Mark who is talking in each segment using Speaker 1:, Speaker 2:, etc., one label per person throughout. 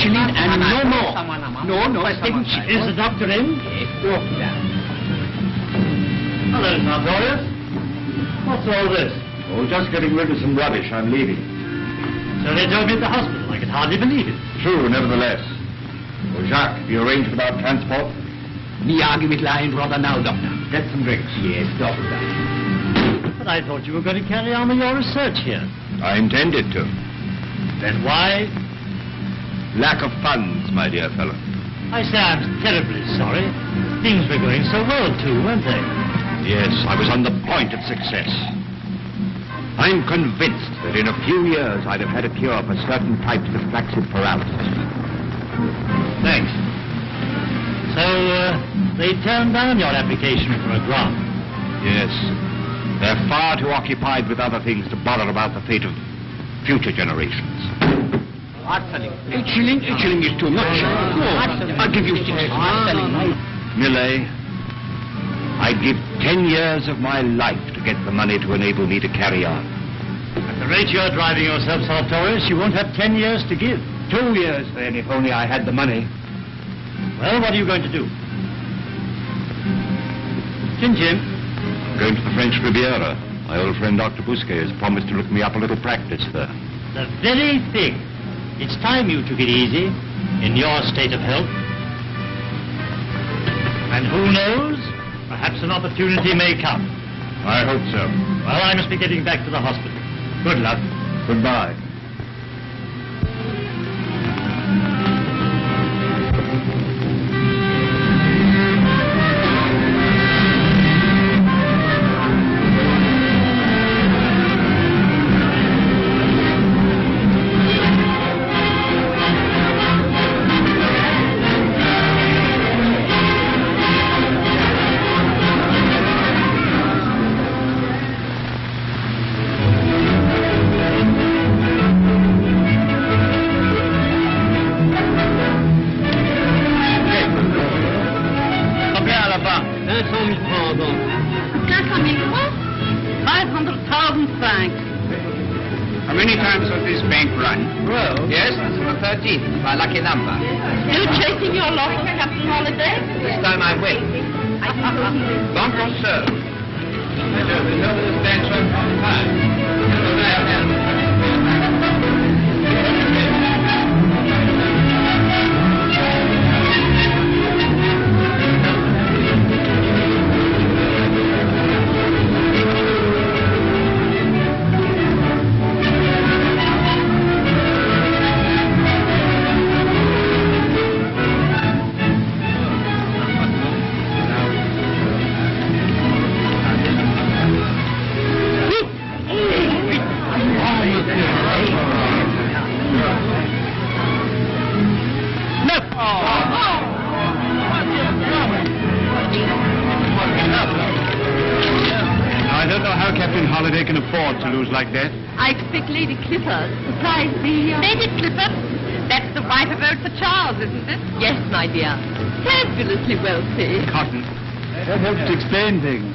Speaker 1: shilling and no more. No, I think
Speaker 2: Is the doctor in?
Speaker 1: Yes.
Speaker 2: Hello, Sartorius. What's all this?
Speaker 3: Oh, just getting rid of some rubbish. I'm leaving.
Speaker 2: So they told me at the hospital. I could hardly believe it.
Speaker 3: True, nevertheless. Oh, Jacques, have you arranged about transport?
Speaker 1: Me argue with lying brother now, Doctor.
Speaker 3: Get some drinks.
Speaker 1: Yes, Doctor.
Speaker 2: But I thought you were going to carry on with your research here.
Speaker 3: I intended to.
Speaker 2: Then why?
Speaker 3: Lack of funds, my dear fellow.
Speaker 2: I say I'm terribly sorry. Things were going so well, too, weren't they?
Speaker 3: Yes, I was on the point of success. I'm convinced that in a few years I'd have had a cure for certain types of flaccid paralysis.
Speaker 2: Thanks. So, they turned down your application for a grant?
Speaker 3: Yes. They're far too occupied with other things to bother about the fate of future generations.
Speaker 1: 8 shilling is too much. No, I'll give you 6.
Speaker 3: Millet, I'd give 10 years of my life to get the money to enable me to carry on.
Speaker 2: At the rate you're driving yourself, Sartorius, you won't have 10 years to give.
Speaker 3: 2 years, then, if only I had the money.
Speaker 2: Well, what are you going to do? Chin-Chin.
Speaker 3: I'm going to the French Riviera. My old friend Dr. Bousquet has promised to look me up a little practice there.
Speaker 2: The very thing. It's time you took it easy, in your state of health. And who knows? Perhaps an opportunity may come.
Speaker 3: I hope so.
Speaker 2: Well, I must be getting back to the hospital.
Speaker 3: Good luck. Goodbye.
Speaker 1: How many times has this bank run?
Speaker 2: Well,
Speaker 1: Yes, this is the 13th. My lucky number.
Speaker 4: Still chasing your losses, Captain Holiday?
Speaker 1: This time I win. Don't serve. This bank so
Speaker 3: I don't know how Captain Holiday can afford to lose like that.
Speaker 4: I expect Lady Clifford surprised the... Lady Clifford? That's the wife of old Sir Charles, isn't it? Yes, my dear. Fabulously wealthy.
Speaker 3: Cotton. That helps to explain things.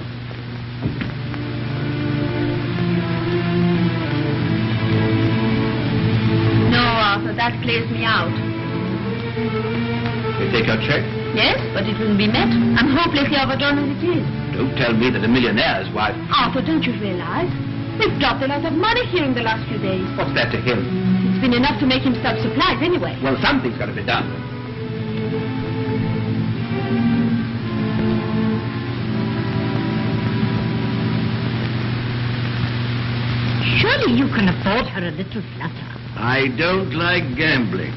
Speaker 4: No, Arthur, that clears me out.
Speaker 3: You take your check?
Speaker 4: Yes, but it wouldn't be met. I'm hopelessly overdone as it is.
Speaker 3: Don't tell me that a millionaire's wife...
Speaker 4: Arthur, don't you realize? We've dropped a lot of money here in the last few days.
Speaker 3: What's that to him?
Speaker 4: It's been enough to make him stop supplies anyway.
Speaker 3: Well, something's got to be done.
Speaker 4: Surely you can afford her a little flutter.
Speaker 3: I don't like gambling.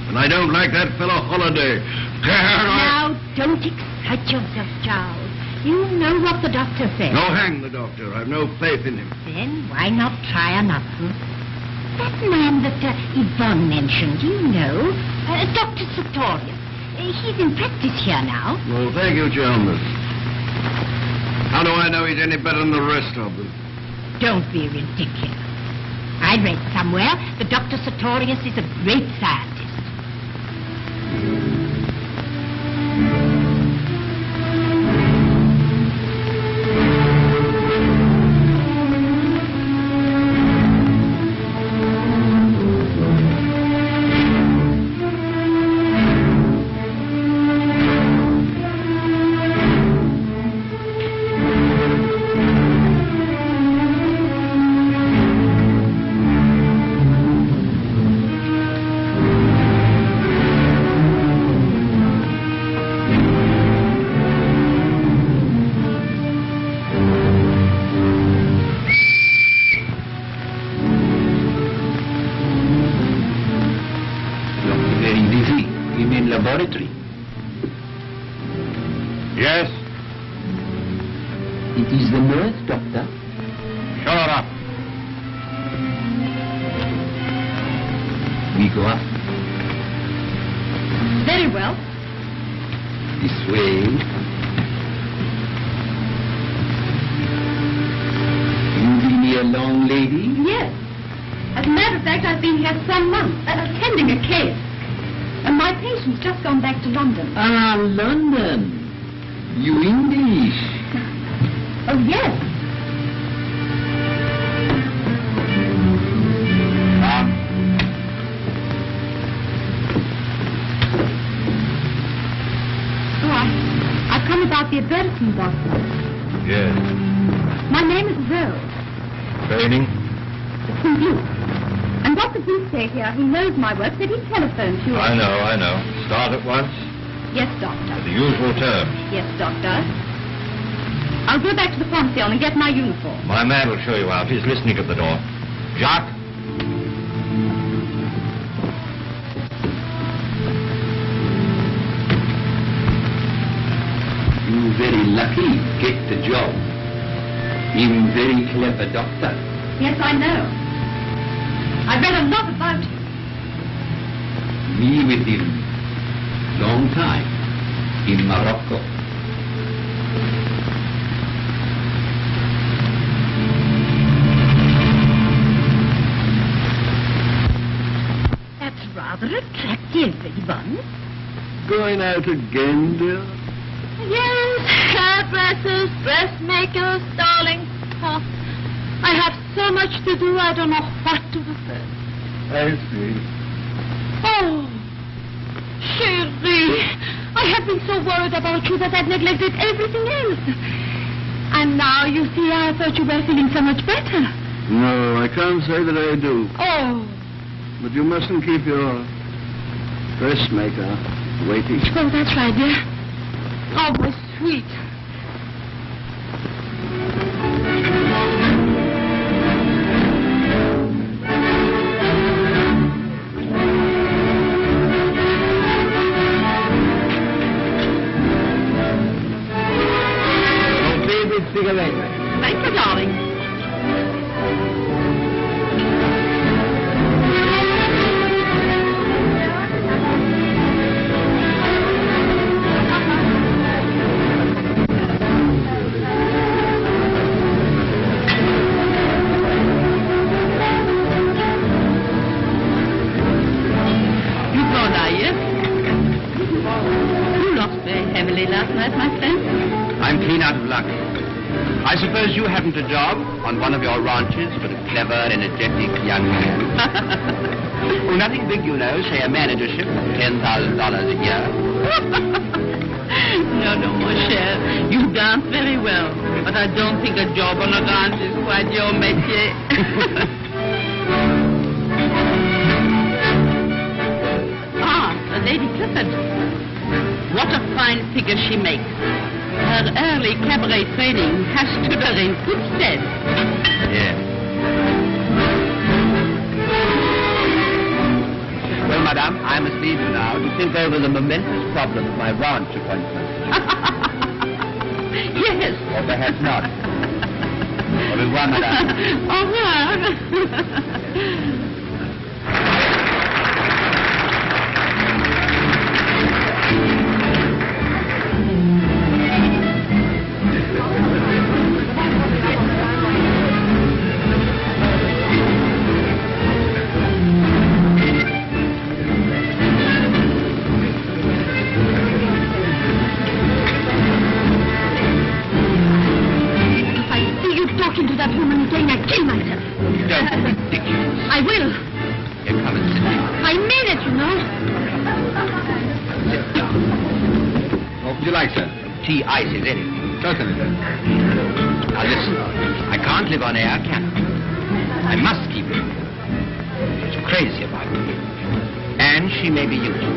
Speaker 3: And I don't like that fellow Holiday.
Speaker 4: Now, don't excite yourself, Charles. You know what the doctor said.
Speaker 3: No, hang the doctor. I've no faith in him.
Speaker 4: Then why not try another? That man that Yvonne mentioned, you know, Dr. Sartorius. He's in practice here now.
Speaker 3: Well, thank you, gentlemen. How do I know he's any better than the rest of them?
Speaker 4: Don't be ridiculous. I read somewhere that Dr. Sartorius is a great scientist.
Speaker 5: go up?
Speaker 1: Very well.
Speaker 5: This way. You will be along, lady?
Speaker 1: Yes. As a matter of fact, I've been here some months, attending a case. And my patient's just gone back to London.
Speaker 5: Ah, London. You English.
Speaker 1: Oh, yes. I've come about the advertisement, Doctor.
Speaker 3: Yes.
Speaker 1: My name is Rose.
Speaker 3: Training?
Speaker 1: It's in blue. And Dr. Boothsay here, who knows my work, said he'd telephone to you.
Speaker 3: I know. Start at once?
Speaker 1: Yes, Doctor.
Speaker 3: The usual terms.
Speaker 1: Yes, Doctor. I'll go back to the pension and get my uniform.
Speaker 3: My man will show you out. He's listening at the door. Jacques?
Speaker 5: You very lucky get the job. Him very clever doctor.
Speaker 1: Yes, I know. I've read a lot about him.
Speaker 5: Me with him. Long time. In Morocco.
Speaker 4: That's rather attractive, Yvonne.
Speaker 3: Going out again, dear?
Speaker 1: Yes, hairdressers, dressmakers, darling. Oh, I have so much to do, I don't know what to do first.
Speaker 3: I see.
Speaker 1: Oh, chérie, I have been so worried about you that I've neglected everything else. And now, you see, I thought you were feeling so much better.
Speaker 6: No, I can't say that I do.
Speaker 1: Oh,
Speaker 6: But you mustn't keep your dressmaker waiting.
Speaker 1: oh, that's right, dear. Oh, my sweet. Thank you, darling. You've gone, are you? You lost very heavily last night, my friend.
Speaker 3: I'm clean out of luck. I suppose you haven't a job on one of your ranches for a clever, energetic young man. Oh, nothing big, you know. Say a managership, $10,000 a year.
Speaker 1: No, mon cher. You dance very well, but I don't think a job on a ranch is quite your métier. Ah, Lady Clifford. What a fine figure she makes. Her early cabaret training has stood her in good stead.
Speaker 3: Yes. Well, madame, I must leave you now to think over the momentous problem of my ranch appointment.
Speaker 1: Yes.
Speaker 3: Or perhaps not. Au revoir, madame.
Speaker 1: Au revoir. Talking to that woman again, I kill myself.
Speaker 3: Don't be ridiculous.
Speaker 1: I will.
Speaker 3: Here, come and sit down.
Speaker 1: I mean it, you know.
Speaker 3: Sit down.
Speaker 6: What would you like, sir?
Speaker 3: Tea, ices, anything.
Speaker 6: Certainly, sir.
Speaker 3: Now listen, I can't live on air, can I? I must keep her. She's crazy about me. And she may be useful.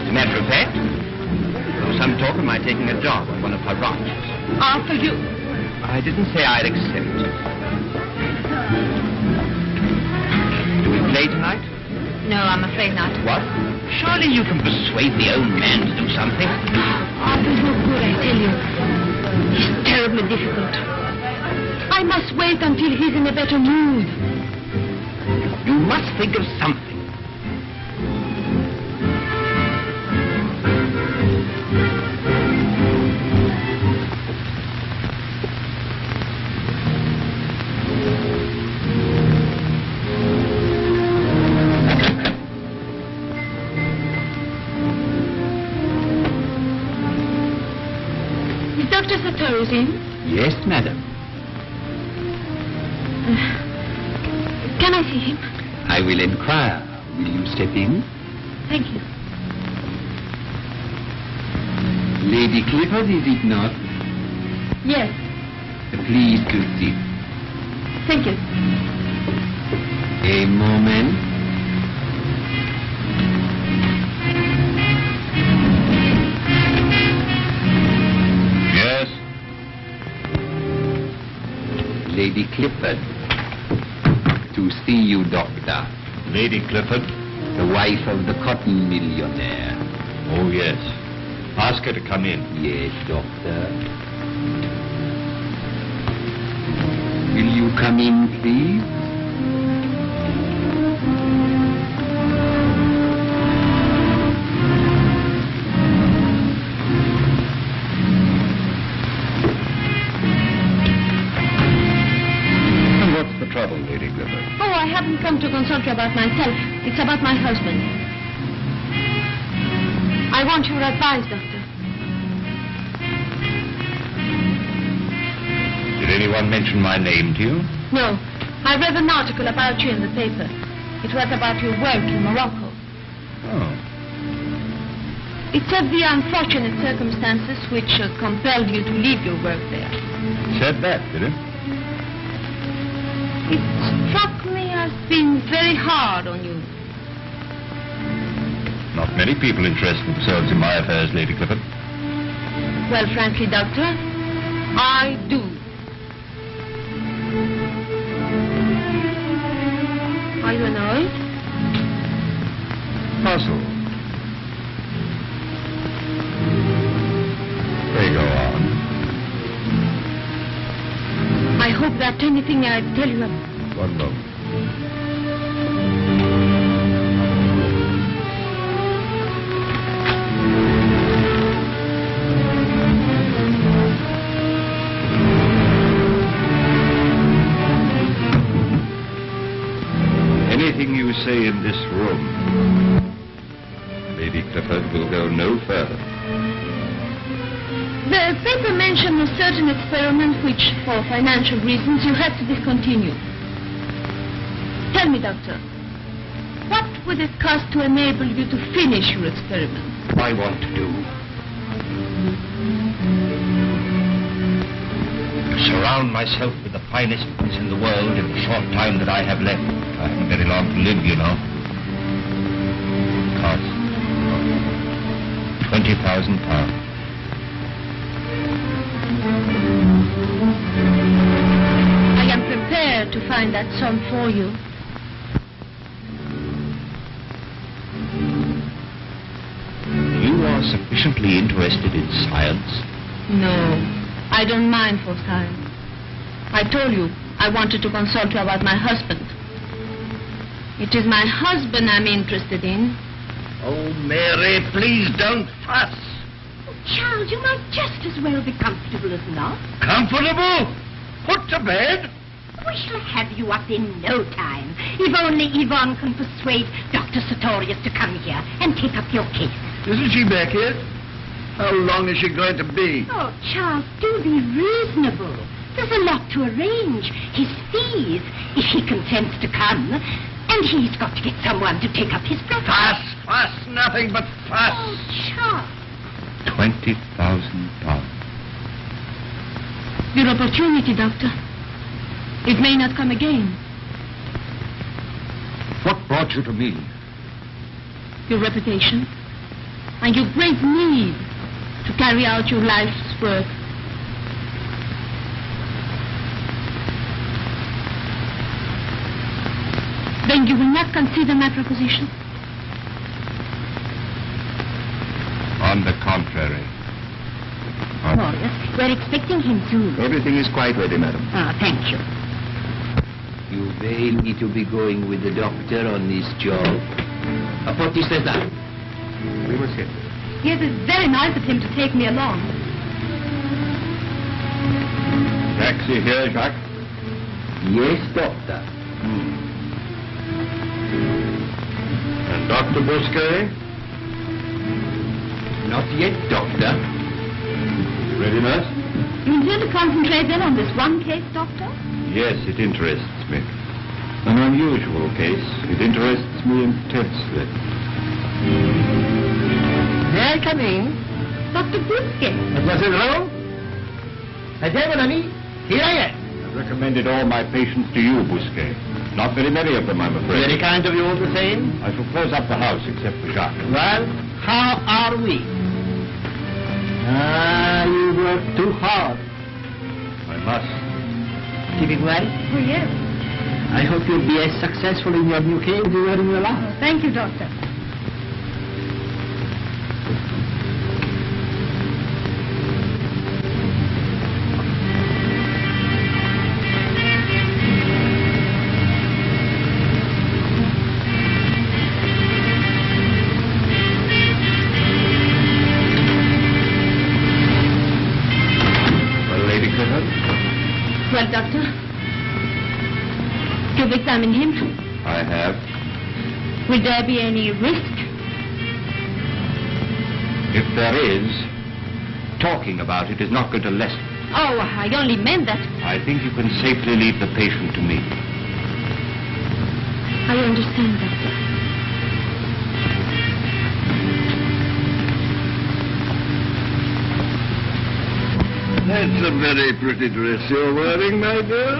Speaker 3: As a matter of fact, there was some talk of my taking a job on one of her ranches.
Speaker 1: After you.
Speaker 3: I didn't say I'd accept. Do we play tonight?
Speaker 1: No, I'm afraid not.
Speaker 3: What? Surely you can persuade the old man to do something.
Speaker 1: Arthur's no good, I tell you. He's terribly difficult. I must wait until he's in a better mood.
Speaker 3: You must think of something.
Speaker 1: in?
Speaker 5: Yes, madam.
Speaker 1: Can I see him?
Speaker 5: I will inquire. Will you step in?
Speaker 1: Thank you.
Speaker 5: Lady Clifford, is it not?
Speaker 1: Yes,
Speaker 5: Please to sit.
Speaker 1: thank you.
Speaker 5: A moment.
Speaker 3: Yes?
Speaker 5: Lady Clifford. To see you, doctor.
Speaker 3: Lady Clifford?
Speaker 5: The wife of the cotton millionaire.
Speaker 3: Oh, yes. Ask her to come in.
Speaker 5: Yes, doctor. Will you come in, please?
Speaker 3: And what's the trouble, Lady Clifford?
Speaker 1: Oh, I haven't come to consult you about myself. It's about my husband. I want your advice, Doctor.
Speaker 3: Did anyone mention my name to you?
Speaker 1: No, I read an article about you in the paper. It was about your work in Morocco.
Speaker 3: Oh.
Speaker 1: It said the unfortunate circumstances which compelled you to leave your work there.
Speaker 3: Said that, did it?
Speaker 1: It struck me as being very hard on you.
Speaker 3: Not many people interest themselves in my affairs, Lady Clifford.
Speaker 1: Well, frankly, Doctor, I do. Are you annoyed?
Speaker 3: Puzzled. Pray go on.
Speaker 1: I hope that anything I tell you...
Speaker 3: One moment. Anything you say in this room, Lady Clifford, will go no further.
Speaker 1: The paper mentioned a certain experiment which, for financial reasons, you had to discontinue. Tell me, Doctor, what would it cost to enable you to finish your experiment?
Speaker 3: I want to do surround myself with the finest things in the world in the short time that I have left. I haven't very long to live, you know. Cost £20,000.
Speaker 1: I am prepared to find that sum for you.
Speaker 3: You are sufficiently interested in science?
Speaker 1: No, I don't mind for science. I told you I wanted to consult you about my husband. It is my husband I'm interested in.
Speaker 3: Oh, Mary, please don't fuss.
Speaker 4: Charles, you might just as well be comfortable as not.
Speaker 3: Comfortable? Put to bed?
Speaker 4: We shall have you up in no time. If only Yvonne can persuade Dr. Sartorius to come here and take up your case.
Speaker 6: Isn't she back yet? How long is she going to be?
Speaker 4: Oh, Charles, do be reasonable. There's a lot to arrange. His fees, if he consents to come. And he's got to get someone to take up his practice.
Speaker 3: Fuss, nothing but fuss.
Speaker 4: Oh, Charles.
Speaker 3: £20,000.
Speaker 1: Your opportunity, Doctor. It may not come again.
Speaker 3: What brought you to me?
Speaker 1: Your reputation and your great need to carry out your life's work. Then you will not consider my proposition?
Speaker 3: On the contrary.
Speaker 4: Morris, we're expecting him soon.
Speaker 3: Everything is quite ready, madam.
Speaker 4: Ah, thank you.
Speaker 5: You bail me to be going with the doctor on this job. What is that?
Speaker 3: We must get
Speaker 1: Yes, it's very nice of him to take me along.
Speaker 3: taxi here, Jacques.
Speaker 5: Yes, doctor.
Speaker 3: And Dr. Bousquet?
Speaker 5: Not yet, doctor.
Speaker 3: Ready, nurse?
Speaker 1: You intend to concentrate then on this one case, Doctor?
Speaker 7: Yes, it interests me. An unusual case. It interests me intensely.
Speaker 2: May I come in?
Speaker 1: Dr. Bousquet.
Speaker 2: Mademoiselle Rowe? Madame, mon ami, here I am.
Speaker 7: I've recommended all my patients to you, Bousquet. Not very many of them, I'm afraid.
Speaker 2: Very kind of you all the same.
Speaker 7: I shall close up the house except for Jacques.
Speaker 2: Well, how are we? You work too hard.
Speaker 7: I must.
Speaker 2: Keeping well?
Speaker 1: Oh, yes.
Speaker 2: I hope you'll be as successful in your new case as you were in your last.
Speaker 1: Thank you, Doctor. Well, Doctor, you've examined him.
Speaker 7: I have.
Speaker 1: Will there be any risk?
Speaker 7: If there is, talking about it is not going to lessen.
Speaker 1: Oh, I only meant that.
Speaker 7: I think you can safely leave the patient to me.
Speaker 1: I understand, Doctor.
Speaker 6: That's a very pretty dress you're wearing, my dear.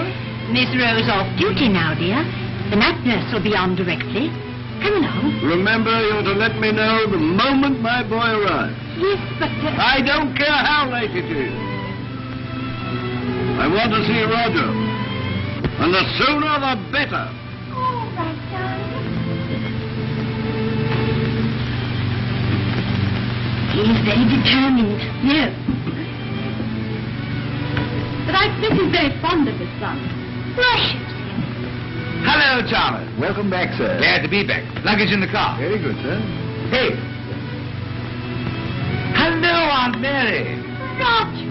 Speaker 4: Miss Rose off duty now, dear. The night nurse will be on directly. Come along.
Speaker 6: Remember, you're to let me know the moment my boy arrives.
Speaker 4: Yes, but...
Speaker 6: I don't care how late it is. I want to see Roger. And the sooner the better.
Speaker 4: All right, darling. He's very determined.
Speaker 1: Yes. But I expect he's very fond of his son.
Speaker 4: Precious.
Speaker 3: Hello, Chalmers.
Speaker 6: Welcome back, sir.
Speaker 3: Glad to be back. Luggage in the car.
Speaker 6: Very good, sir.
Speaker 3: Hey. Hello, Aunt Mary.
Speaker 4: Roger.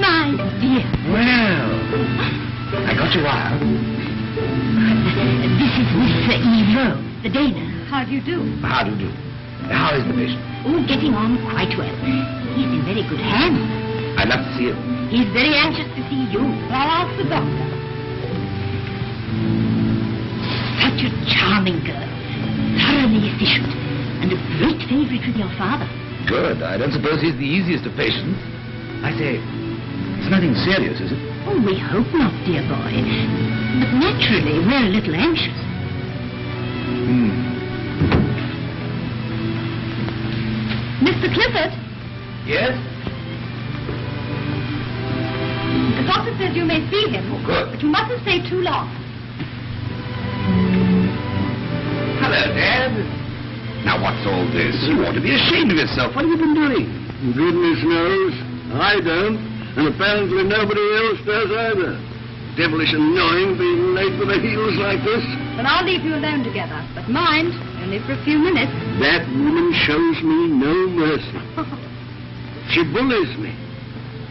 Speaker 4: My dear.
Speaker 3: Well, I got your wire.
Speaker 4: This is Mr. Eve Rose, the Dana.
Speaker 1: How do you do?
Speaker 3: How do you do? How is the patient?
Speaker 4: Oh, getting on quite well. He's in very good hands.
Speaker 3: I'd love to see him.
Speaker 4: He's very anxious to see you.
Speaker 1: I'll ask the doctor.
Speaker 4: Such a charming girl. Thoroughly efficient. And a great favorite with your father.
Speaker 3: Good. I don't suppose he's the easiest of patients. I say, it's nothing serious, is it?
Speaker 4: Oh, we hope not, dear boy. But naturally, we're a little anxious.
Speaker 1: Mr. Clifford,
Speaker 3: Yes?
Speaker 1: the doctor says you may see him.
Speaker 3: Oh, good.
Speaker 1: But you mustn't stay too long.
Speaker 3: Hello, Dad. Now, what's all this? You ought to be ashamed of yourself. What have you been doing?
Speaker 6: Goodness knows. I don't. And apparently nobody else does either. Devilish annoying being late with the heels like this.
Speaker 1: Then I'll leave you alone together. But mind, only for a few minutes.
Speaker 6: That woman shows me no mercy. She bullies me.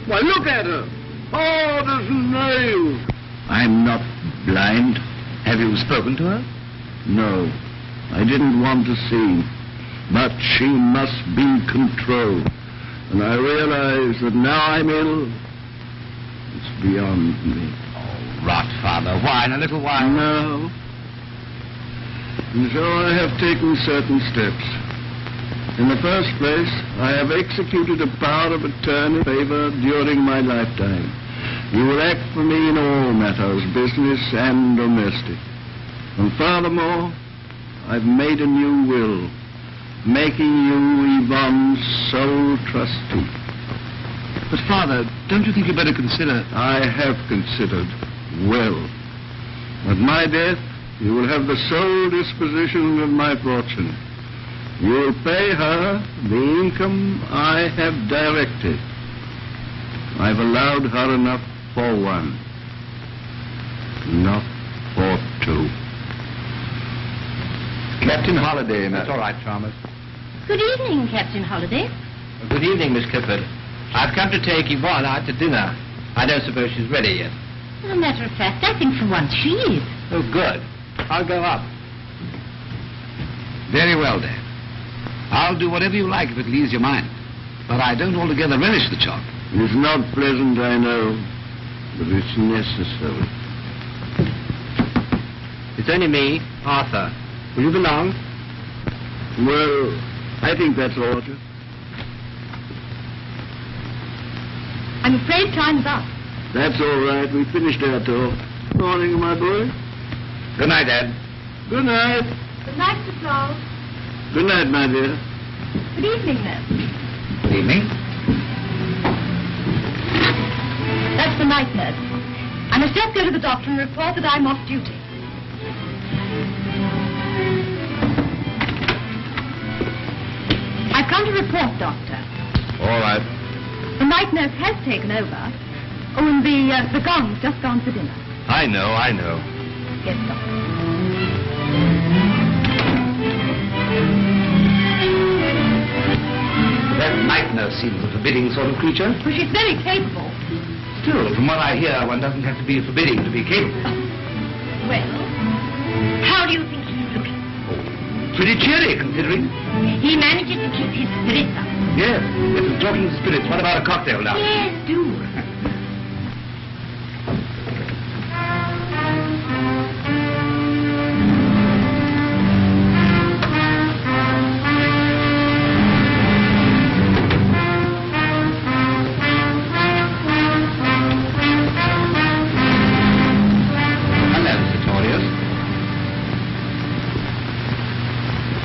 Speaker 6: Why, look at her. Hard as nails. I'm not blind.
Speaker 3: Have you spoken to her?
Speaker 6: No, I didn't want to see. But she must be controlled. And I realize that now I'm ill. It's beyond me.
Speaker 3: Oh, rot, Father. Why in a little while?
Speaker 6: No. And so I have taken certain steps. In the first place, I have executed a power of attorney in favor during my lifetime. You will act for me in all matters, business and domestic. And furthermore, I've made a new will, making you Yvonne's sole trustee.
Speaker 3: But, Father, don't you think you'd better consider...
Speaker 6: I have considered well. At my death, you will have the sole disposition of my fortune. You will pay her the income I have directed. I've allowed her enough for one, not for two.
Speaker 3: Captain Holliday, That's all right, Chalmers.
Speaker 4: Good evening, Captain Holliday.
Speaker 3: Good evening, Miss Clifford. I've come to take Yvonne out to dinner. I don't suppose she's ready yet.
Speaker 4: As a matter of fact, I think for once she is.
Speaker 3: Oh, good. I'll go up. Very well, Dad. I'll do whatever you like if it leaves your mind. But I don't altogether relish the job.
Speaker 6: It's not pleasant, I know, but it's necessary.
Speaker 3: It's only me, Arthur. Will you belong?
Speaker 6: Well, I think that's all.
Speaker 1: I'm afraid time's up.
Speaker 6: That's all right. We finished our talk. Morning, my boy.
Speaker 3: Good night, Dad.
Speaker 6: Good night.
Speaker 1: Good night, Sir Charles.
Speaker 6: Good night, my dear.
Speaker 1: Good evening, nurse.
Speaker 3: Good evening.
Speaker 1: That's the night nurse. I must just go to the doctor and report that I'm off duty. I've come to report, Doctor.
Speaker 3: All right.
Speaker 1: The night nurse has taken over. Oh, and the gong's just gone for dinner.
Speaker 3: I know.
Speaker 1: Yes, Doctor.
Speaker 3: That night nurse seems a forbidding sort of creature.
Speaker 1: Well, she's very capable.
Speaker 3: Still, from what I hear, one doesn't have to be forbidding to be capable.
Speaker 1: Well, how do you think he's looking?
Speaker 3: Pretty cheery, considering.
Speaker 4: He manages to keep his spirits up.
Speaker 3: Yes. Listen, talking of spirits, what about a cocktail now?
Speaker 4: Yes, do.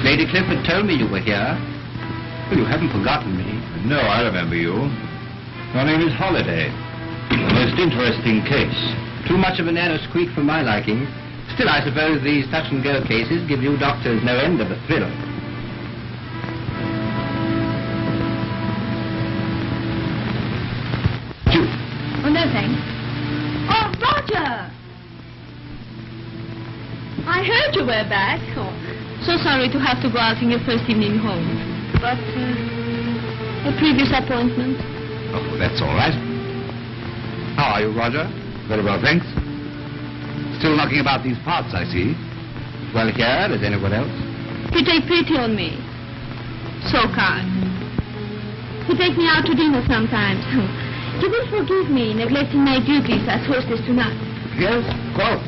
Speaker 3: Lady Clifford told me you were here. Well, you haven't forgotten me.
Speaker 7: No, I remember you. Your name is Holliday. A most interesting case.
Speaker 3: Too much of a narrow squeak for my liking. Still, I suppose these touch-and-go cases give you doctors no end of a thrill. Juice.
Speaker 1: Oh, no, thanks. Oh, Roger! I heard you were back. Oh, so sorry to have to go out in your first evening home. But, a previous appointment.
Speaker 3: Oh, that's all right. How are you, Roger? Very well, thanks. Still knocking about these parts, I see. Well here as anyone else.
Speaker 1: You take pity on me. So kind. You take me out to dinner sometimes. You will forgive me neglecting my duties as hostess tonight.
Speaker 3: Yes, of course.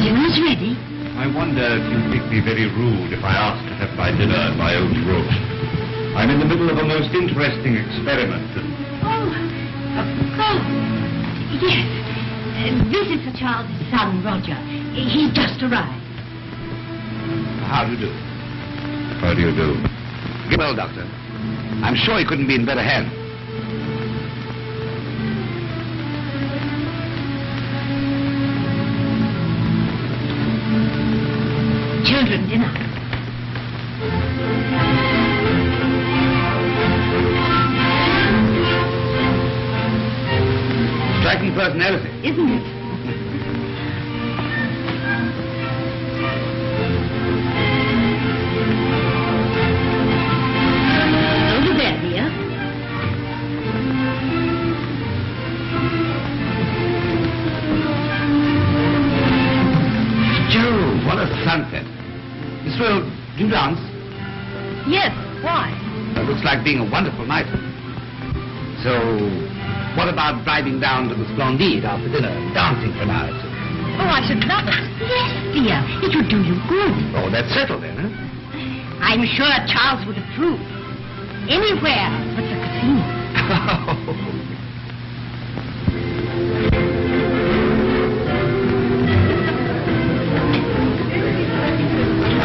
Speaker 4: Dinner's ready.
Speaker 7: I wonder if you'd think me very rude if I asked to have my dinner in my own room. I'm in the middle of a most interesting experiment.
Speaker 4: Yes. This is Sir Charles' son, Roger. He's just arrived.
Speaker 3: How do you do?
Speaker 7: How do you do?
Speaker 3: Well, Doctor, I'm sure he couldn't be in better hands.
Speaker 4: Children, dinner.
Speaker 3: Striking personality.
Speaker 1: Isn't it?
Speaker 4: Over there, dear.
Speaker 3: Jove, what a sunset. Miss Will, do you dance?
Speaker 1: Yes. Why?
Speaker 3: It looks like being a wonderful night. So, what about driving down to the Splendide after dinner and dancing for an hour or two?
Speaker 1: Oh, I should love it.
Speaker 4: Yes, dear. It would do you good.
Speaker 3: Oh, that's settled then, huh?
Speaker 4: I'm sure Charles would approve. Anywhere but the casino.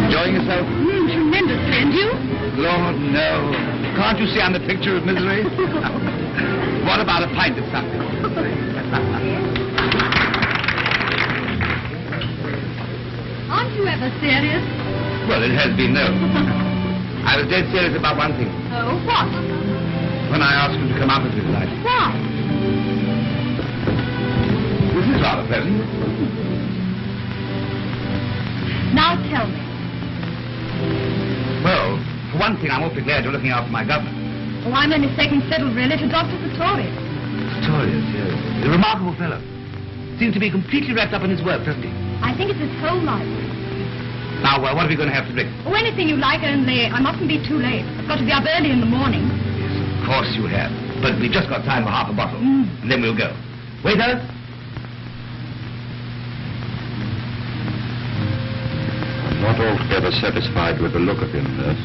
Speaker 3: Enjoying yourself?
Speaker 1: Tremendously. And you?
Speaker 3: Lord, no. Can't you see I'm the picture of misery? What about a pint of something?
Speaker 1: Aren't you ever serious?
Speaker 3: Well, it has been known. I was dead serious about one thing.
Speaker 1: Oh, what?
Speaker 3: When I asked you to come out with me tonight.
Speaker 1: Why?
Speaker 3: This is rather pleasant.
Speaker 1: Now tell me.
Speaker 3: Well, for one thing, I'm awfully glad you're looking after my governor.
Speaker 1: Oh, I'm only second fiddle, really, to Dr. Sartorius.
Speaker 3: Sartorius, yes. A remarkable fellow. Seems to be completely wrapped up in his work, doesn't he?
Speaker 1: I think it's his whole life.
Speaker 3: Now, what are we going to have to drink?
Speaker 8: Oh, anything you like, only I mustn't be too late. I've got to be up early in the morning.
Speaker 3: Yes, of course you have. But we've just got time for half a bottle. And then we'll go. Waiter?
Speaker 7: I'm not altogether satisfied with the look of him, nurse.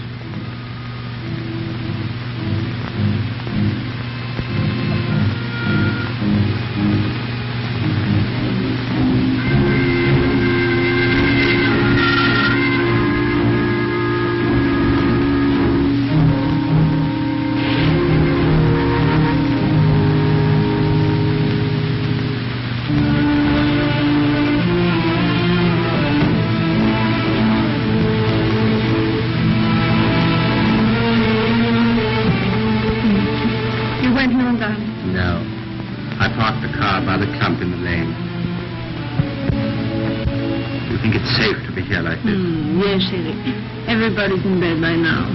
Speaker 1: Yes, Eric. Everybody's in bed by now.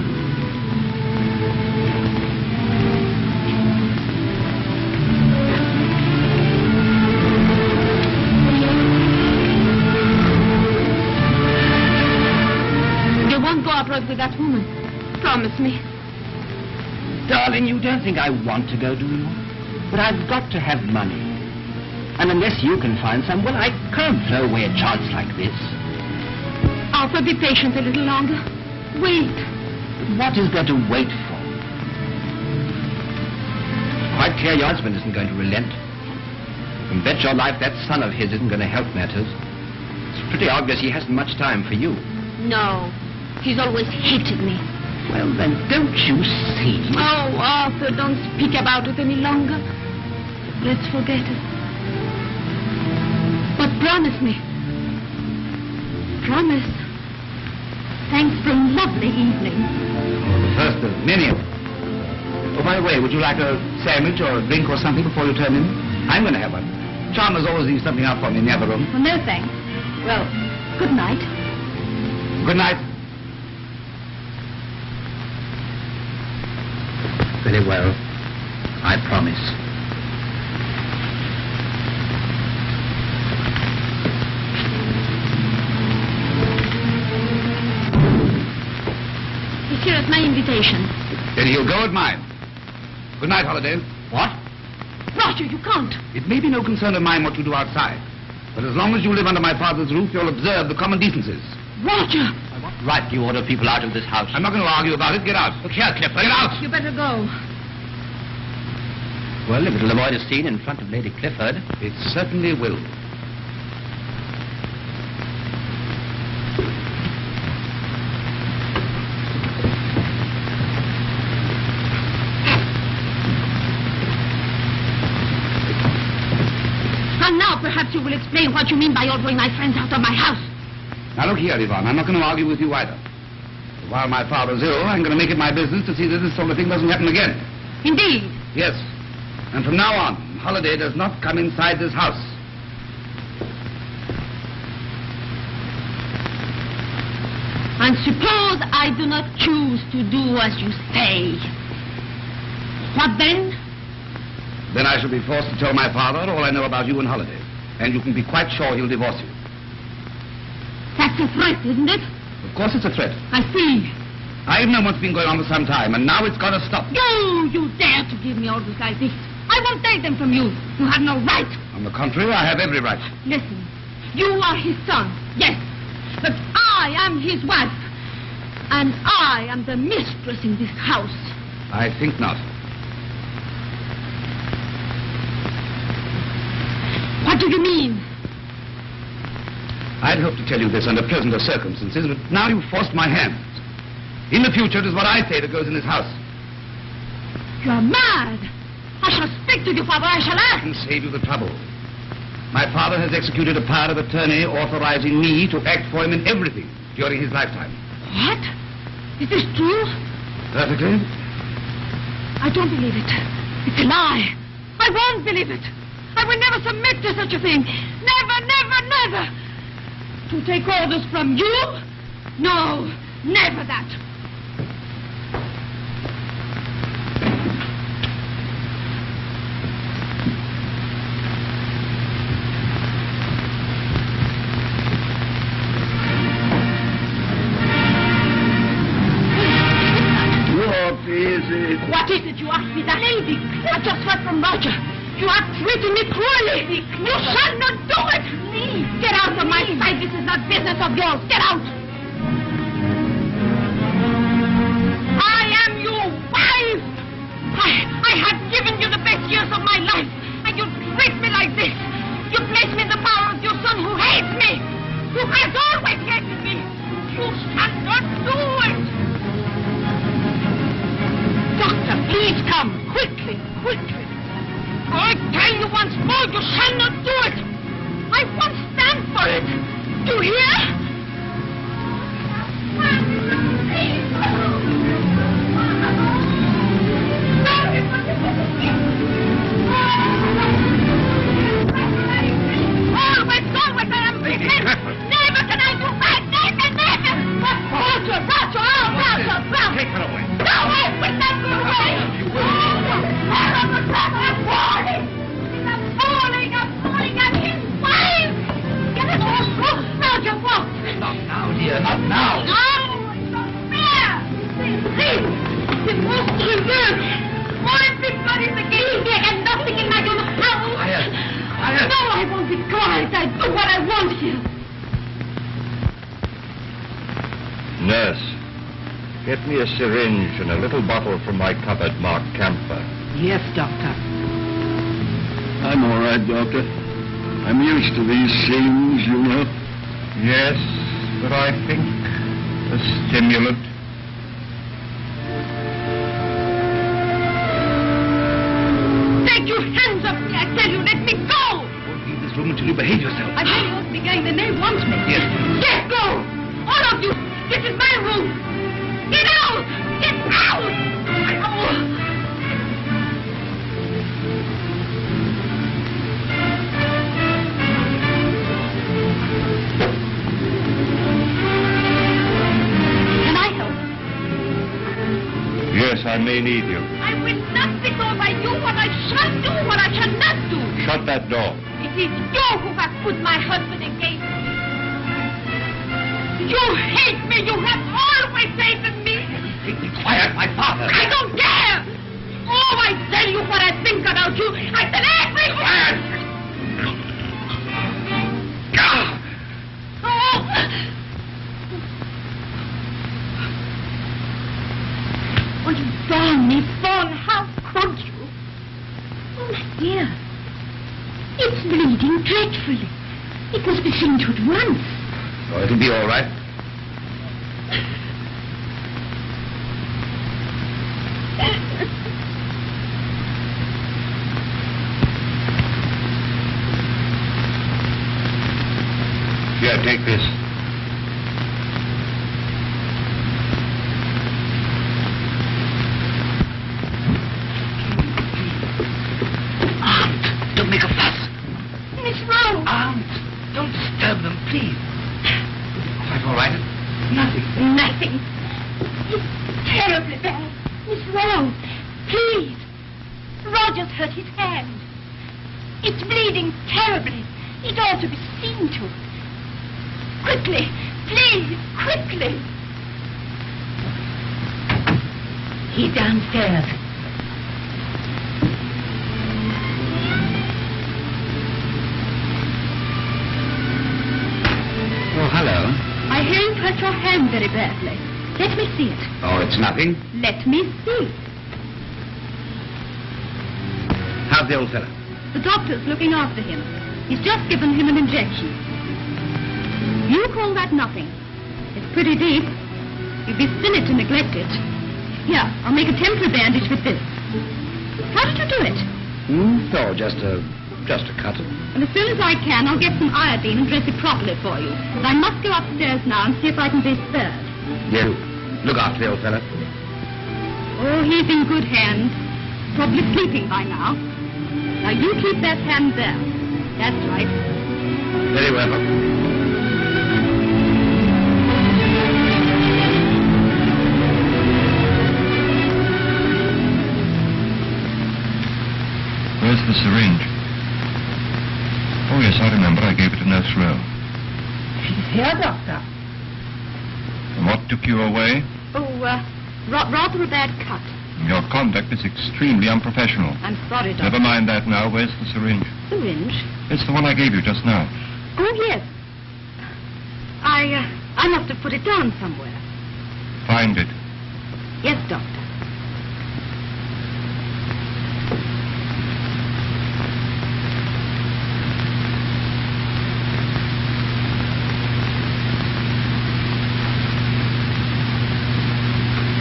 Speaker 1: You won't go abroad with that woman. Promise me.
Speaker 3: Darling, you don't think I want to go, do you? But I've got to have money. And unless you can find some, well, I can't throw away a chance like this.
Speaker 1: Arthur, be patient a little longer. Wait.
Speaker 3: What is there to wait for? Quite clear your husband isn't going to relent. You can bet your life that son of his isn't going to help matters. It's pretty obvious he hasn't much time for you.
Speaker 1: No. He's always hated me.
Speaker 3: Well, then, don't you see?
Speaker 1: Oh, Arthur, don't speak about it any longer. Let's forget it. But promise me. Promise. Thanks for a lovely evening.
Speaker 3: The first of many of them. Oh, by the way, would you like a sandwich or a drink or something before you turn in? I'm going to have one. Chalmers always leaves something out for me in the other room.
Speaker 8: Well, no thanks. Well, good night.
Speaker 3: Good night. Very well. I promise.
Speaker 1: Here is my invitation.
Speaker 3: Then you'll go at mine. Good night, Holiday. What?
Speaker 1: Roger, you can't.
Speaker 3: It may be no concern of mine what you do outside. But as long as you live under my father's roof, you'll observe the common decencies.
Speaker 1: Roger!
Speaker 3: By what right do you order people out of this house? I'm not going to argue about it. Get out. Look here, Clifford. Get out!
Speaker 1: You better go.
Speaker 3: Well, if it'll avoid a scene in front of Lady Clifford, it certainly will.
Speaker 1: And now perhaps you will explain what you mean by ordering my friends out of my house.
Speaker 3: Now, look here, Yvonne. I'm not going to argue with you either. While my father's ill, I'm going to make it my business to see that this sort of thing doesn't happen again.
Speaker 1: Indeed.
Speaker 3: Yes. And from now on, Holiday does not come inside this house.
Speaker 1: And suppose I do not choose to do as you say. What then?
Speaker 3: Then I shall be forced to tell my father all I know about you and Holiday. And you can be quite sure he'll divorce you.
Speaker 1: That's a threat, isn't it?
Speaker 3: Of course it's a threat.
Speaker 1: I see.
Speaker 3: I've known what's been going on for some time, and now it's got to stop.
Speaker 1: You dare to give me orders like this. I won't take them from you. You have no right.
Speaker 3: On the contrary, I have every right.
Speaker 1: Listen, you are his son, yes. But I am his wife. And I am the mistress in this house.
Speaker 3: I think not.
Speaker 1: What do you mean?
Speaker 3: I'd hoped to tell you this under pleasanter circumstances, but now you've forced my hand. In the future, it is what I say that goes in this house.
Speaker 1: You're mad. I shall speak to your father. I shall
Speaker 3: I
Speaker 1: ask.
Speaker 3: can save you the trouble. My father has executed a power of attorney authorizing me to act for him in everything during his lifetime.
Speaker 1: What? Is this true?
Speaker 3: Perfectly.
Speaker 1: I don't believe it. It's a lie. I won't believe it. I will never submit to such a thing. Never, never, never. To take orders from you? No, never that. Why did you ask me that? Lady, I just heard from Roger. You are treating me cruelly. You shall not do it. Please. Get out of my sight. This is not business of yours. Get out. I am your wife. I have given you the best years of my life, and you treat me like this. You place me in the power of your son who hates me, who has always hated me. You shall not do it. Doctor, please come. Quickly, quickly. I tell you once more, you shall not do it. I won't stand for it. Do you hear? Always I am with him. Never can I do bad. Never. Roger.
Speaker 7: Take her away.
Speaker 1: No, I will not go away. I'm falling at his wife. Get it all wrong, Roger, what?
Speaker 3: Not now, dear, not now.
Speaker 1: No, it's not fair. See, the most reversed. Everybody's against me. I got nothing in my own house. No, I won't be quiet. I do what I want here.
Speaker 7: Nurse, get me a syringe and a little bottle from my cupboard marked camphor.
Speaker 8: Yes, Doctor.
Speaker 6: I'm all right, Doctor. I'm used to these scenes, you know.
Speaker 7: Yes, but I think a stimulant.
Speaker 1: Take your hands off me, I tell you. Let me go.
Speaker 3: Don't leave this room until you behave yourself.
Speaker 1: I tell you what's beginning. They may want me.
Speaker 3: Yes.
Speaker 1: Get go. All of you. This is my room. Get out. Get out.
Speaker 7: Yes, I may need you.
Speaker 1: I will not, because I do what I shall do, what I shall not do.
Speaker 7: Shut that door.
Speaker 1: It is you who have put my husband against me. You hate me. You have always hated me.
Speaker 3: Be quiet, my father.
Speaker 1: I don't care. Oh, I tell you what I think about you. I tell everything. Oh. Oh, you Fawn, Miss Fawn, how could you? Oh, my dear. It's bleeding dreadfully. It must be seen to at once.
Speaker 3: Oh, it'll be all right.
Speaker 7: Here, take this.
Speaker 3: Don't make a fuss.
Speaker 1: Miss Rose.
Speaker 3: Don't disturb them, please. Quite all right. Nothing.
Speaker 1: Nothing. It's terribly bad. Miss Rose, please. Roger's hurt his hand. It's bleeding terribly. It ought to be seen to. Quickly, please, quickly.
Speaker 4: He's downstairs.
Speaker 3: Oh, hello.
Speaker 1: I hear you hurt your hand very badly. Let me see it.
Speaker 3: Oh, it's nothing.
Speaker 1: Let me see.
Speaker 3: How's the old fellow?
Speaker 1: The doctor's looking after him. He's just given him an injection. You call that nothing. It's pretty deep. You'd be silly to neglect it. Here, I'll make a temporary bandage with this. How did you do it?
Speaker 3: Oh, just a cut.
Speaker 1: And as soon as I can, I'll get some iodine and dress it properly for you. But I must go upstairs now and see if I can be spared.
Speaker 3: Yeah. Look after the old fellow.
Speaker 1: Oh, he's in good hands. Probably sleeping by now. Now, you keep that hand there. That's right.
Speaker 3: Very well.
Speaker 7: Where's the syringe? Oh, yes, I remember. I gave it to Nurse Rowe.
Speaker 4: She's here, Doctor.
Speaker 7: And what took you away?
Speaker 1: Oh, rather a bad cut.
Speaker 7: Your conduct is extremely unprofessional.
Speaker 8: I'm sorry, Doctor.
Speaker 7: Never mind that now. Where's the syringe?
Speaker 8: Syringe?
Speaker 7: It's the one I gave you just now.
Speaker 8: Oh, yes. I must have put it down somewhere.
Speaker 7: Find it.
Speaker 8: Yes, Doctor.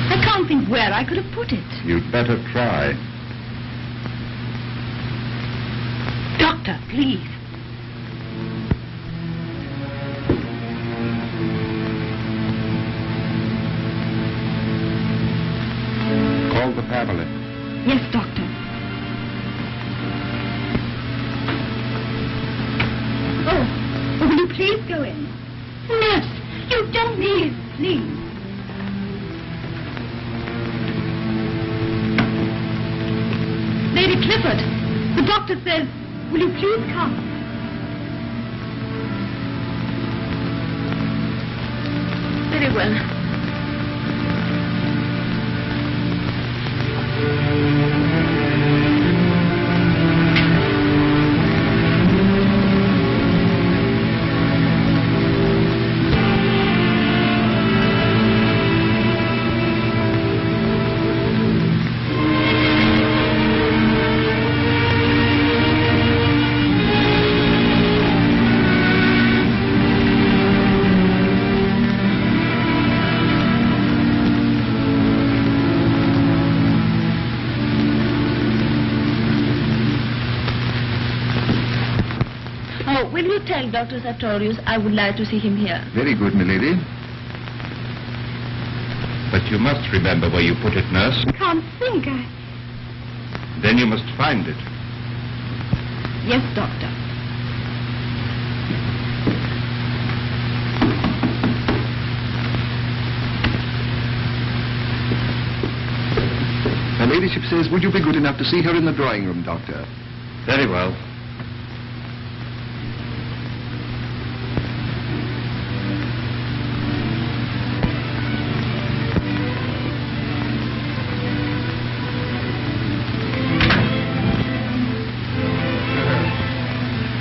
Speaker 1: I can't think where I could have put it.
Speaker 7: You'd better try.
Speaker 8: Doctor, please.
Speaker 7: Call the family.
Speaker 8: Yes, Doctor. Oh, will you please go in?
Speaker 1: Nurse, you don't need...
Speaker 8: Please. Lady Clifford, the doctor says, will you please come?
Speaker 1: Very well. Will you tell Dr. Sartorius I would like to see him here?
Speaker 7: Very good, milady. But you must remember where you put it, nurse.
Speaker 8: Can't think.
Speaker 7: Then you must find it.
Speaker 8: Yes, Doctor.
Speaker 6: Her ladyship says, would you be good enough to see her in the drawing room, Doctor?
Speaker 7: Very well.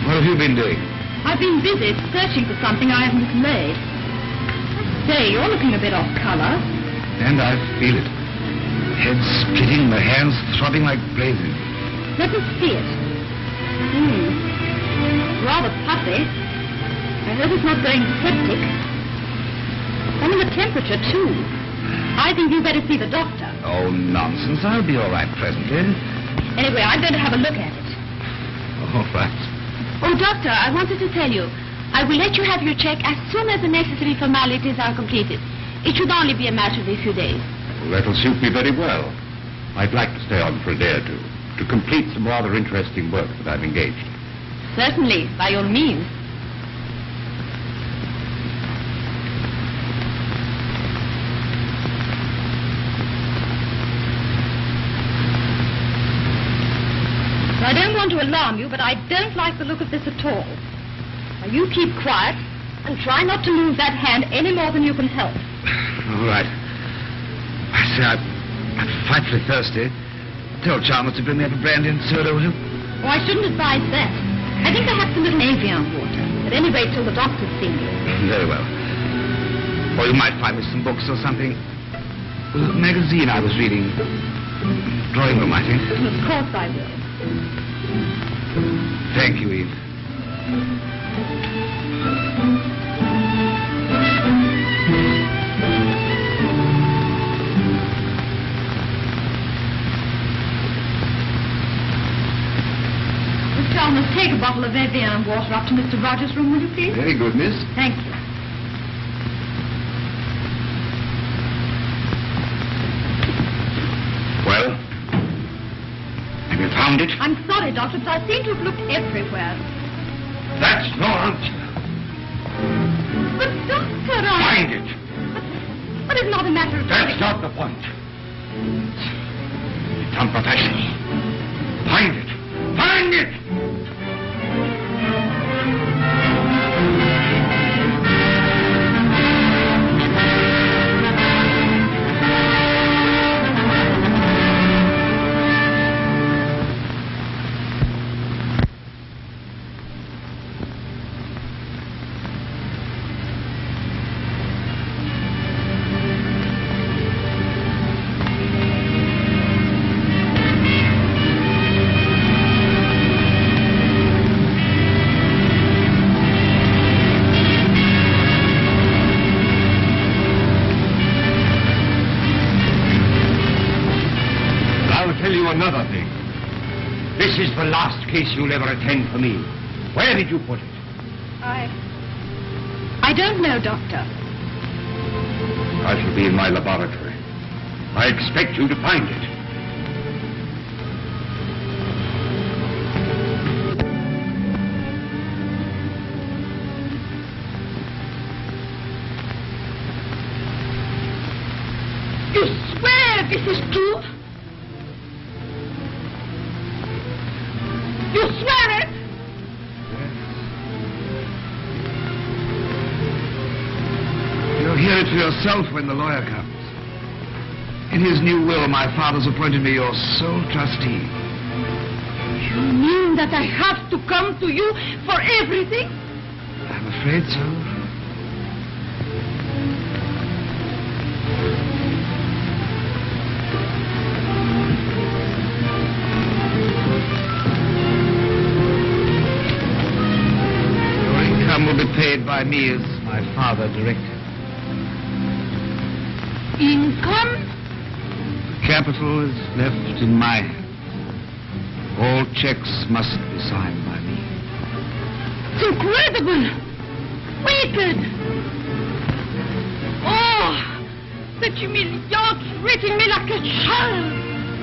Speaker 6: What have you been doing?
Speaker 8: I've been busy searching for something I haven't mislaid. Say, you're looking a bit off color.
Speaker 6: And I feel it. Head splitting, my hands throbbing like blazes.
Speaker 8: Let me see it. Rather puffy. I hope it's not going septic. And the temperature, too. I think you better see the doctor.
Speaker 6: Oh, nonsense. I'll be all right presently.
Speaker 8: Anyway, I'm going to have a look at it.
Speaker 6: All right.
Speaker 1: Oh, Doctor, I wanted to tell you. I will let you have your check as soon as the necessary formalities are completed. It should only be a matter of a few days.
Speaker 7: Well, that'll suit me very well. I'd like to stay on for a day or two to complete some rather interesting work that I've engaged.
Speaker 1: Certainly, by all means.
Speaker 8: I don't want to alarm you, but I don't like the look of this at all. Now, you keep quiet and try not to move that hand any more than you can help.
Speaker 6: All right. I say, I'm frightfully thirsty. Tell Chalmers to bring me up a brandy and soda, will you?
Speaker 8: Oh, I shouldn't advise that. I think perhaps a little Avian water. At any rate, till the doctor's seen you.
Speaker 6: Very well. Or you might find me some books or something. A magazine I was reading. Drawing room, I think.
Speaker 8: Of course I will.
Speaker 6: Thank you, Eve.
Speaker 8: Miss Chalmers, take a bottle of Evian water up to Mr. Rogers' room, will you please?
Speaker 6: Very good, miss.
Speaker 8: Thank you.
Speaker 6: Well? Have you found it?
Speaker 8: I'm sorry, Doctor, but I seem to have looked everywhere.
Speaker 6: That's no answer.
Speaker 8: But, Doctor,
Speaker 6: Find it.
Speaker 8: But it's not a matter of...
Speaker 6: That's not the point. It's unprofessional. Find it. Find it!
Speaker 7: I'll tell you another thing. This is the last case you'll ever attend for me. Where did you put it?
Speaker 8: I don't know, Doctor.
Speaker 7: I shall be in my laboratory. I expect you to find it.
Speaker 1: You swear this is true? You swear it?
Speaker 6: You'll hear it for yourself when the lawyer comes. In his new will, my father's appointed me your sole trustee.
Speaker 1: You mean that I have to come to you for everything?
Speaker 6: I'm afraid so. Your income will be paid by me as my father directed.
Speaker 1: Income?
Speaker 6: Capital is left in my hands. All checks must be signed by me.
Speaker 1: It's incredible! Wicked! Oh, that humiliant, treating me like a child!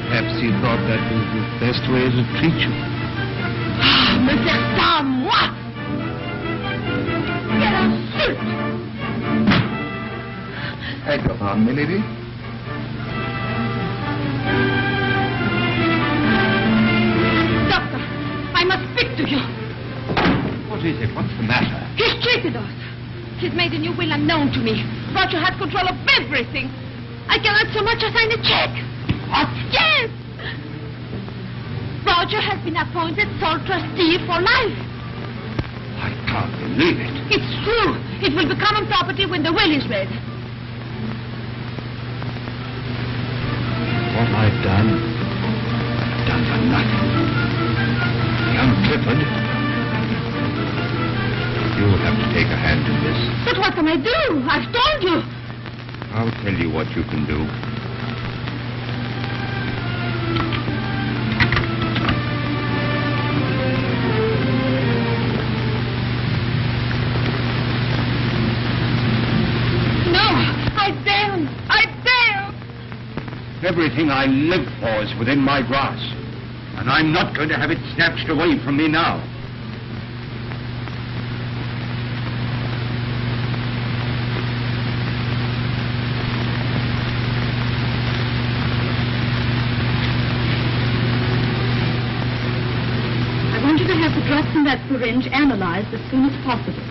Speaker 6: Perhaps he thought that was the best way to treat you.
Speaker 1: Me faire ça à moi! Quelle insulte!
Speaker 6: Beg your pardon, milady.
Speaker 1: Doctor, I must speak to you.
Speaker 7: What is it? What's the matter?
Speaker 1: He's cheated us. He's made a new will unknown to me. Roger has control of everything. I cannot so much as sign a check.
Speaker 7: What?
Speaker 1: Yes! Roger has been appointed sole trustee for life.
Speaker 7: I can't believe it.
Speaker 1: It's true. It will be common property when the will is read.
Speaker 7: What I've done for nothing. Young Clifford, you'll have to take a hand in this.
Speaker 1: But what can I do? I've told you.
Speaker 7: I'll tell you what you can do. Everything I live for is within my grasp, and I'm not going to have it snatched away from me now.
Speaker 8: I want you to have the drugs in that syringe analyzed as soon as possible.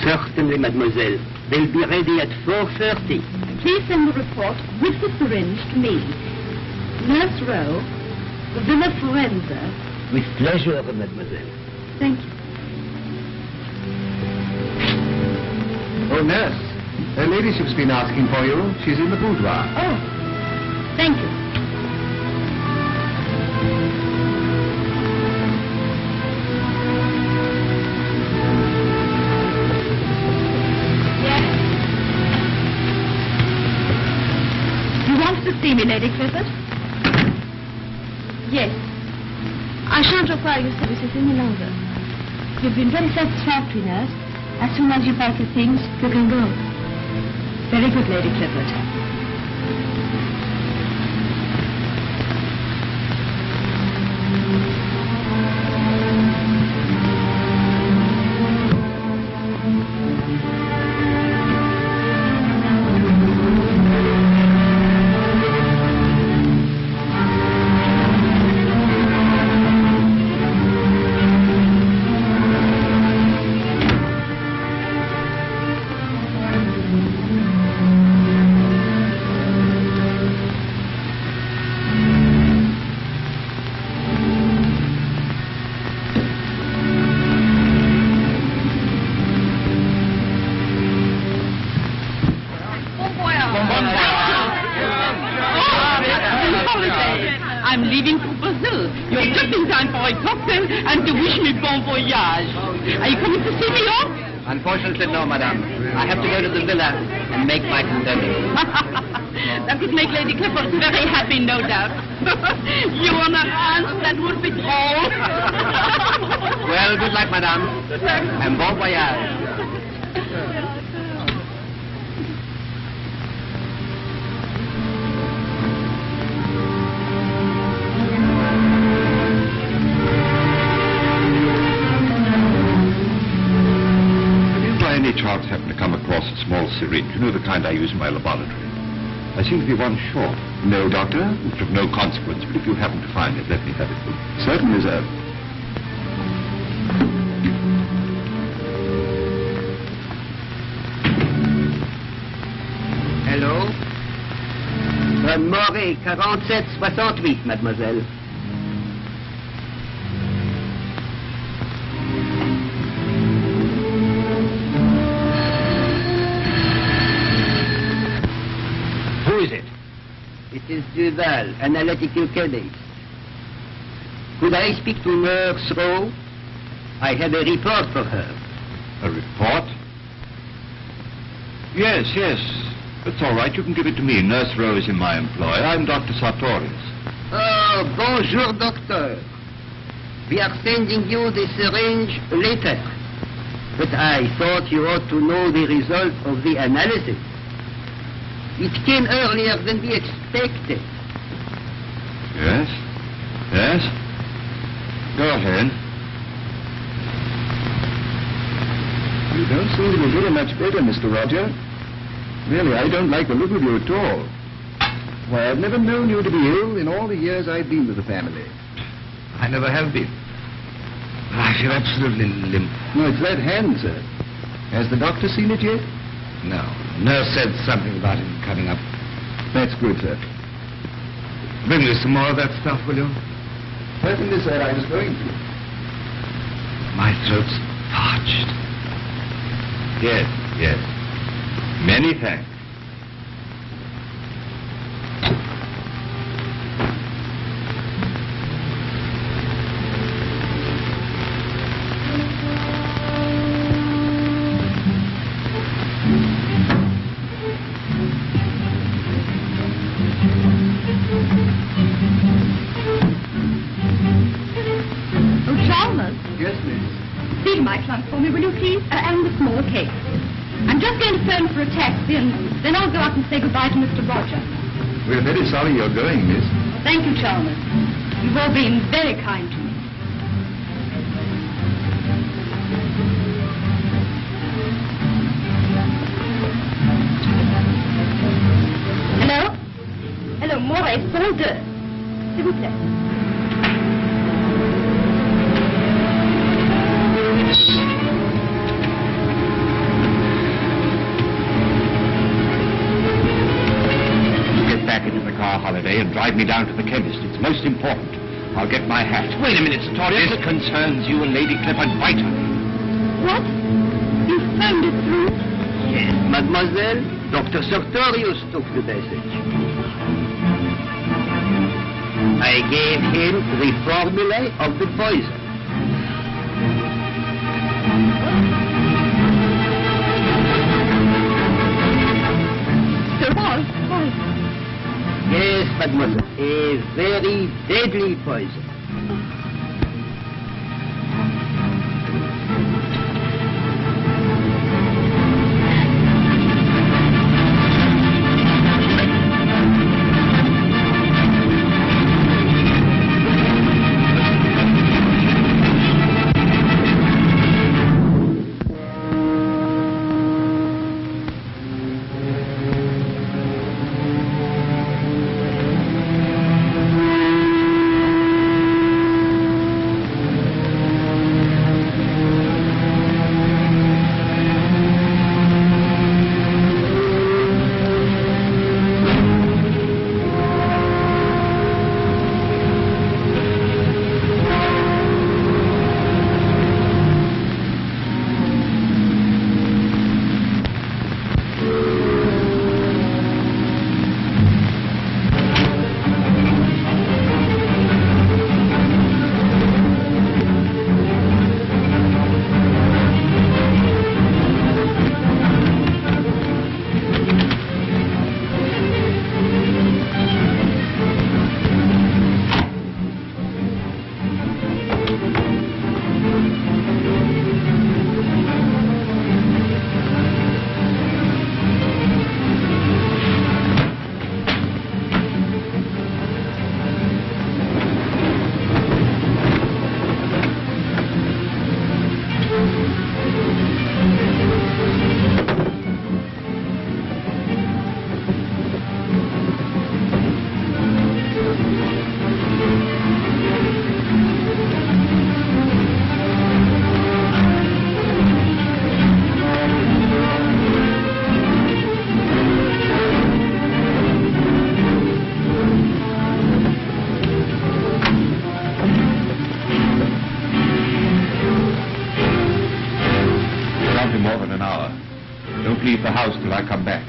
Speaker 5: Certainly, mademoiselle. They'll be ready at 4:30.
Speaker 8: Please send the report with the syringe to me. Nurse Rowe, Villa Forenza.
Speaker 5: With pleasure, mademoiselle.
Speaker 8: Thank you.
Speaker 7: Oh, nurse. Her ladyship's been asking for you. She's in the boudoir.
Speaker 8: Oh, thank you. To see me, Lady Clifford? Yes.
Speaker 1: I shan't require your services any longer. You've been very satisfactory, nurse. As soon as you pack your things, you can go.
Speaker 8: Very good, Lady Clifford.
Speaker 9: I'm leaving for Brazil. You're just in time for a cocktail and to wish me bon voyage. Are you coming to see me off?
Speaker 3: Unfortunately, no, madame. I have to go to the villa and make my condolences.
Speaker 9: That would make Lady Clifford very happy, no doubt. You on her hands, that would be all.
Speaker 3: Well, good luck, madame. And bon voyage.
Speaker 7: Any chance happen to come across a small syringe? You know, the kind I use in my laboratory. I seem to be one short.
Speaker 6: No, Doctor?
Speaker 7: It's of no consequence, but if you happen to find it, let me have it.
Speaker 6: Certainly, sir.
Speaker 3: Hello? Morée, 47-68, mademoiselle.
Speaker 2: Who is it?
Speaker 3: It is Duval, analytical case. Could I speak to Nurse Rowe? I have a report for her.
Speaker 7: A report? Yes, yes. That's all right. You can give it to me. Nurse Rowe is in my employ. I'm Dr. Sartorius.
Speaker 3: Oh, bonjour, doctor. We are sending you the syringe later. But I thought you ought to know the result of the analysis. It came earlier than we expected.
Speaker 7: Yes? Yes? Go ahead.
Speaker 6: You don't seem to be very much better, Mr. Roger. Really, I don't like the look of you at all. Why, I've never known you to be ill in all the years I've been with the family.
Speaker 5: I never have been. I feel absolutely limp.
Speaker 6: No, it's that hand, sir. Has the doctor seen it yet?
Speaker 5: No. Nurse said something about him coming up.
Speaker 6: That's good, sir.
Speaker 5: Bring me some more of that stuff, will you?
Speaker 6: Certainly, sir, I was going to.
Speaker 5: My throat's parched.
Speaker 7: Yes, yes. Many thanks.
Speaker 8: Seal my trunk for me, will you please? And the small case. I'm just going to phone for a taxi, and then I'll go up and say goodbye to Mr. Roger.
Speaker 6: We're very sorry you're going, miss.
Speaker 8: Thank you, Chalmers. You've all been very kind to me. Hello? Hello, Morée, Salle 2. S'il vous plaît.
Speaker 7: Get back into the car, Holiday, and drive me down to the chemist. It's most important. I'll get my hat.
Speaker 2: Wait a minute, Sartorius.
Speaker 7: This concerns you and Lady Clifford vitally.
Speaker 8: What? You phoned it through?
Speaker 3: Yes, mademoiselle. Dr. Sartorius took the message. I gave him the formulae of the poison.
Speaker 8: There was poison.
Speaker 3: Yes, mademoiselle. A very deadly poison.
Speaker 7: leave the house till I come back.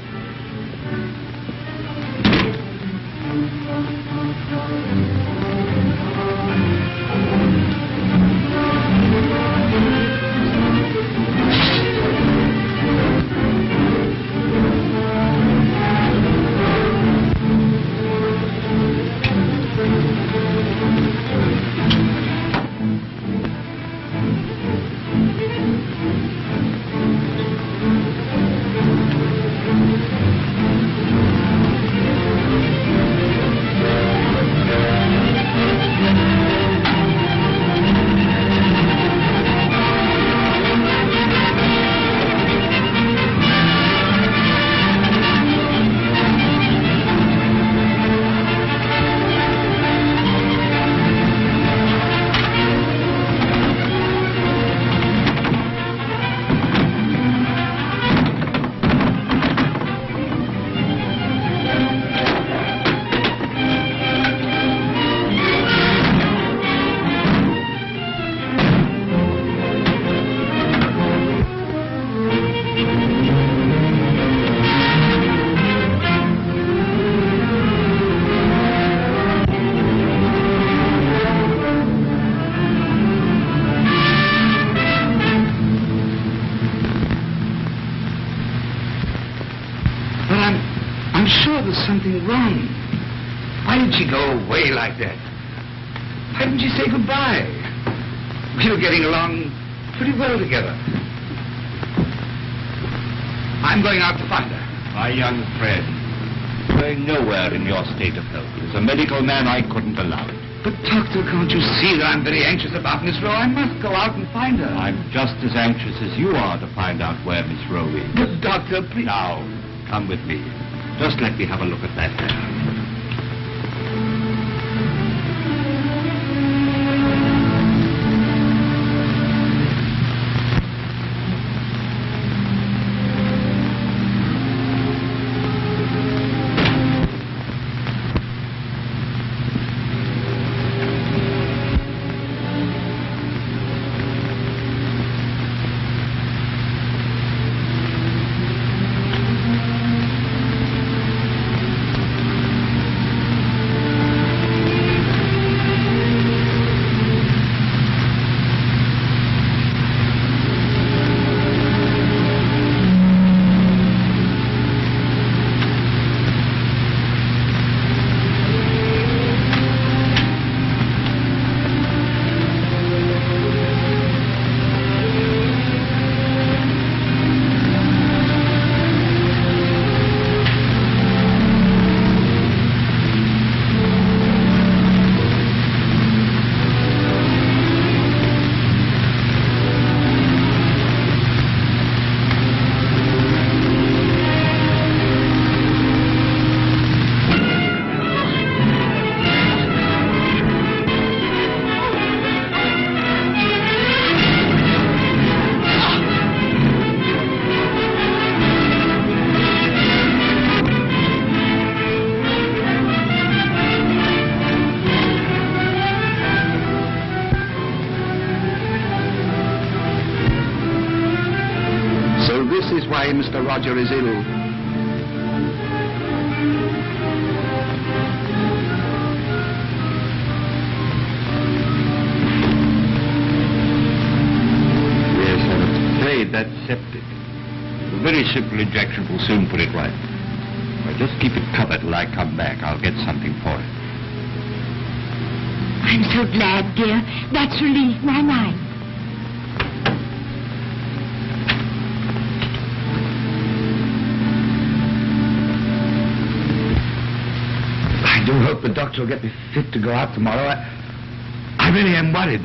Speaker 3: Something wrong. Why did she go away like that? Why didn't she say goodbye? We were getting along pretty well together. I'm going out to find her.
Speaker 7: My young friend, going nowhere in your state of health. As a medical man, I couldn't allow it.
Speaker 3: But, Doctor, can't you see that I'm very anxious about Miss Rowe? I must go out and find her.
Speaker 7: I'm just as anxious as you are to find out where Miss Rowe is.
Speaker 3: But, Doctor, please...
Speaker 7: Now, come with me. Just let me have a look at that hair.
Speaker 3: Why Mr. Roger is ill.
Speaker 7: Yes, I'm afraid that's septic. A very simple injection will soon put it right. If I just keep it covered till I come back, I'll get something for it.
Speaker 4: I'm so glad, dear. That's relieved my mind.
Speaker 3: I do hope the doctor will get me fit to go out tomorrow. I really am worried.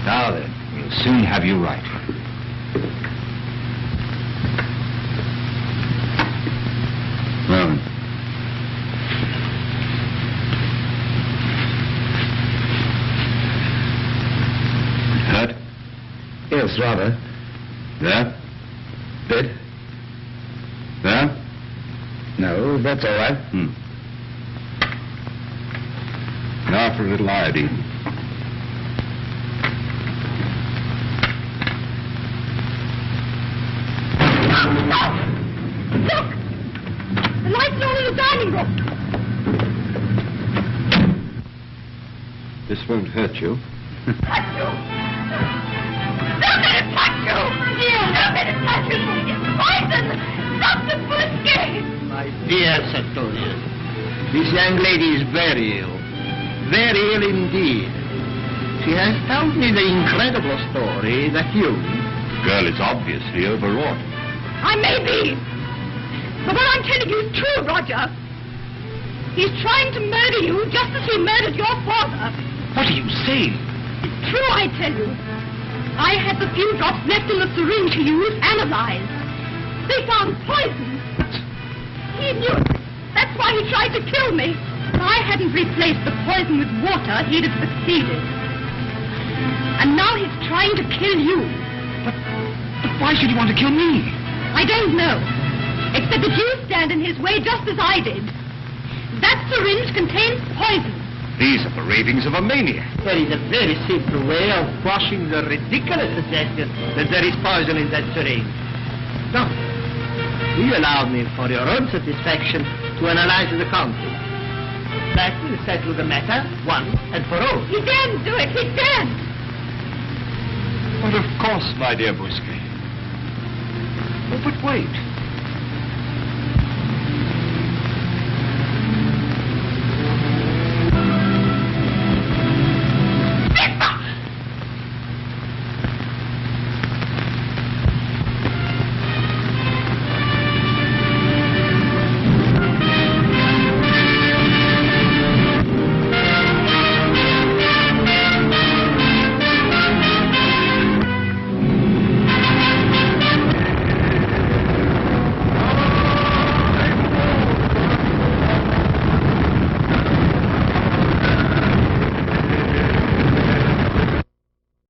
Speaker 7: Now then, we'll soon have you right.
Speaker 3: Well, then.
Speaker 7: Hurt?
Speaker 3: Yes, rather.
Speaker 7: There?
Speaker 3: Dead?
Speaker 7: There?
Speaker 3: No,
Speaker 6: Oh, that's all right.
Speaker 7: Now for a little iodine.
Speaker 8: Look! The light's all in the dining room.
Speaker 7: This won't hurt you.
Speaker 8: Touch you! Don't let it touch you! Don't let it touch you! It's poison! Dr. Busquet!
Speaker 2: My dear Sartorius, this young lady is very ill. Very ill indeed. She has told me the incredible story that you...
Speaker 7: The girl is obviously overwrought.
Speaker 8: I may be. But what I'm telling you is true, Roger. He's trying to murder you just as he murdered your father.
Speaker 2: What are you saying?
Speaker 8: It's true, I tell you. I had the few drops left in the syringe he used analyzed. They found poison. He knew it. That's why he tried to kill me. If I hadn't replaced the poison with water, he'd have succeeded. And now he's trying to kill you.
Speaker 2: But why should he want to kill me?
Speaker 8: I don't know. Except that you stand in his way just as I did. That syringe contains poison.
Speaker 7: These are the ravings of a maniac.
Speaker 2: There is a very simple way of quashing the ridiculous suggestion that there is poison in that syringe. Now, will you allow me, for your own satisfaction, to analyze the contents? That will settle the matter once and for all.
Speaker 8: He daren't do it. He daren't.
Speaker 7: But of course, my dear Busquet. Oh, but wait.